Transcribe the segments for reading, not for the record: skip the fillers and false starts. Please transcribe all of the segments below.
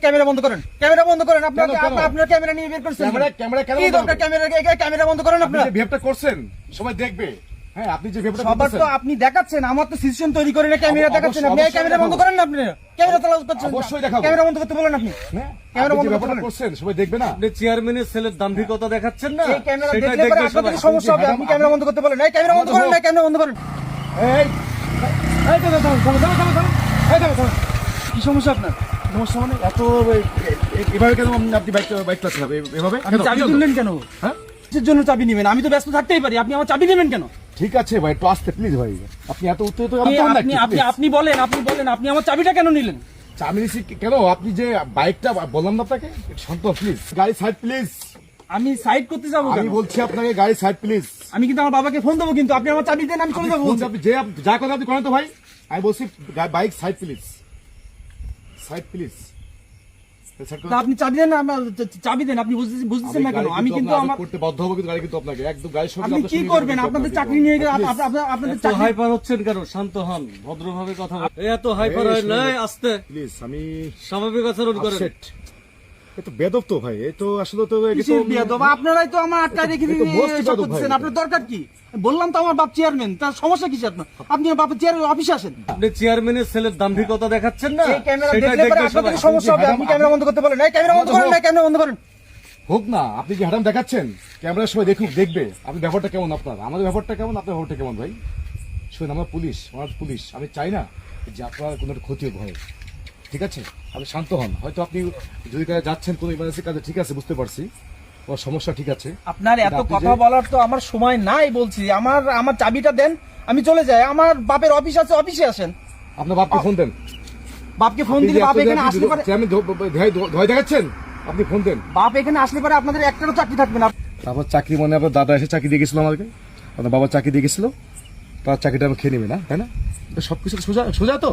Camera বন্ধ করেন, camera বন্ধ করেন। আপনার ক্যামেরা নিয়ে বের করছেন, ক্যামেরা কেন কি দরকার? ক্যামেরা বন্ধ করেন। আপনার যে বিহেভটা করছেন সবাই দেখবে। হ্যাঁ, আপনি যে বিহেভটা সবার তো আপনি দেখাচ্ছেন, আমার তো সিচুয়েশন তৈরি করে না, ক্যামেরা দেখাচ্ছেন আপনি। ক্যামেরা বন্ধ করেন না, আপনি ক্যামেরা চালাও করছেন। অবশ্যই দেখাবো। ক্যামেরা বন্ধ করতে বলেন আপনি। ক্যামেরা বন্ধ করতে বলেন। করছেন সবাই দেখবে না। আপনি চেয়ারম্যানের ছেলের দাম্ভিকতা দেখাচ্ছেন না, এই ক্যামেরা সেটাই দেখলে পরে দেখবে আপনাদের সবাই। সমস্যা হবে। আপনি ক্যামেরা বন্ধ করতে বলেন। এই ক্যামেরা বন্ধ করেন, ক্যামেরা বন্ধ করেন। এই কি সমস্যা আপনার? সমস্যা মানে এত এভাবে কেন আপনি বাইক চালাচ্ছেন? এভাবে আপনি চাবি তুললেন কেন? হ্যাঁ, কিসের জন্য চাবি নেবেন? আমি তো ব্যস্ত থাকতেই পারি, আপনি আমার চাবি নেবেন কেন? ঠিক আছে ভাই, একটু আসতে প্লিজ ভাই। আপনি এত উত্তেজিত আপনি বলেন, আপনি আমার চাবিটা কেন নিলেন? চাবি নিছি কেন? আপনি যে বাইকটা বললাম না আপনাকে, শান্ত প্লিজ, গাড়ি সাইড প্লিজ। আমি সাইড করতে যাবো কেন? আমি বলছি আপনাকে গাড়ি সাইড প্লিজ। আমি কিন্তু আমার বাবাকে ফোন দেবো, কিন্তু আপনি আমার চাবি দেন, আমি চলে যাবো। আপনি যা কথা আপনি করেন তো ভাই। আমি বলছি bike side please, side please. তা আপনি চাবি দেন, চাবি দেন। আপনি বুঝতেছেন না কেন? আমি কিন্তু আমার করতে বাধ্য হবো, কিন্তু গাড়ি কিন্তু আপনাকে একদম গাড়ির সঙ্গে আপনি কি করবেন? আপনাদের চাকরি নিয়ে গেলে আপনাদের এত চাকরি হাইপার হচ্ছেন কেন? শান্ত হন, ভদ্রভাবে কথা বলেন। এত হাইপার হয় না, আস্তে প্লিজ। আমি স্বাভাবিক আচরণ করেন। আপসেট। এ তো বেদব তো ভাই, এ তো আসলে তো কিসের বিয়াদব? আপনারাই তো আমার আটকা রেখে এ তো most এসব বেয়াদব করতেছেন। ভাই। আপনার দরকার কি? বললাম তো আমার বাপ চেয়ারম্যান, তার সমস্যা কিসে আপনার? আপনি আমার বাপের চেয়ার অফিসে আসেন। আপনি চেয়ারম্যানের ছেলের দাম্ভিকতা দেখাচ্ছেন না, এই ক্যামেরা সেটাই দেখলে পরে দেখবে আপনাদের সবাই। সমস্যা হবে। আপনি ক্যামেরা বন্ধ করতে বলেন। এই ক্যামেরা বন্ধ করেন, ক্যামেরা বন্ধ করেন। হোক না, আপনি যে হারাম দেখাচ্ছেন, ক্যামেরার সবাই দেখবে আপনি ব্যাপারটা কেমন, আপনার আমাদের ব্যাপারটা কেমন, আপনার ব্যাপারটা কেমন ভাই। শুনুন, আমরা পুলিশ, আমি চাই না যে আপনার কোনো একটা ক্ষতি হোক ভয়ে। ঠিক আছে, আপনি শান্ত হন। হয়তো আপনি যদি কাজে যাচ্ছেন, কোনো ইমার্জেন্সি কাজে, ঠিক আছে, বুঝতে পারছি ওর সমস্যা, ঠিক আছে। আপনার এত আপনি কথা যে- বলার তো আমার সময় নাই বলছি। আমার চাবিটা দেন, আমি চলে যাই। আমার বাপের অফিস আছে, অফিসে আসেন। আপনার বাপকে ফোন দেন। বাপকে ফোন দিলে বাপ এখানে আসলে পরে আমি ভয় দেখাচ্ছেন, আপনি ফোন দেন। বাপ এখানে আসলে পরে আপনাদের একটারও চাকরি থাকবে না। তারপর চাকরি মানে আপনার দাদা এসে চাকরি দিয়ে গেছিল আমাদেরকে, আপনার বাবা চাকরি দিয়ে গেছিল, তার চাকরিটা আমি খেয়ে নেবে না, তাই না? সবকিছু সোজা সোজা তো।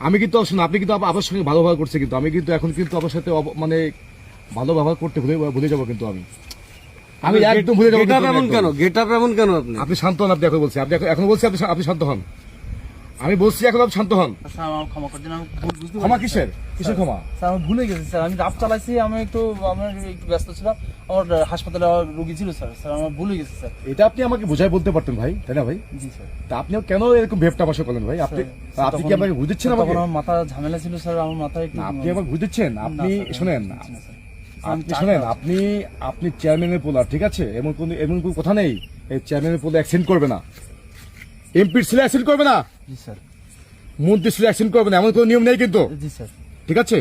আমি কিন্তু শুনুন, আপনি কিন্তু আমার সঙ্গে ভালো ব্যবহার করছে, কিন্তু আমি কিন্তু এখন কিন্তু আমার সাথে মানে ভালো ব্যবহার করতে ভুলে যাবো, কিন্তু আমি একদম ভুলে যাবো। গেটআপ এমন কেন? গেটআপ এমন কেন আপনি? আপনি শান্ত হন। আপনি এখন বলছি, এখন বলছি আপনি শান্ত হন। আমি বলছি এখন আপনি শান্ত হন। স্যার আমার ক্ষমা করে দিন, আমি বুঝতে ক্ষমা কিসের ক্ষমা? স্যার আমি ভুলে গেছি স্যার। আমি রাত চালাইছি, আমি একটু ব্যস্ত ছিলাম। আমার হাসপাতালে রোগী ছিল স্যার। আমার ভুলে গেছি স্যার। এটা আপনি আমাকে বোঝাই বলতে পারতেন ভাই, তাই না ভাই? জি স্যার। তা আপনিও কেন এরকম ভেবটা বাসা করলেন ভাই? আপনি কি আমাকে বুঝেছেন? আমাকে আমার মাথা ঝামেলা ছিল স্যার, আমার মাথায় একটু আপনি আমাকে বুঝেছেন। আপনি শোনেন, আমি আপনি চেয়ারম্যানের পোলার, ঠিক আছে? এমন কোনো কথা নেই এই চেয়ারম্যানের পোলা অ্যাক্সিডেন্ট করবে না, এমপির ছেলে অ্যাক্সিডেন্ট করবে না, জি স্যার, মন্ত্রী ছেলে অ্যাক্সিডেন্ট করবে না, এমন কোনো নিয়ম নেই কিন্তু, জি স্যার। ঠিক আছে?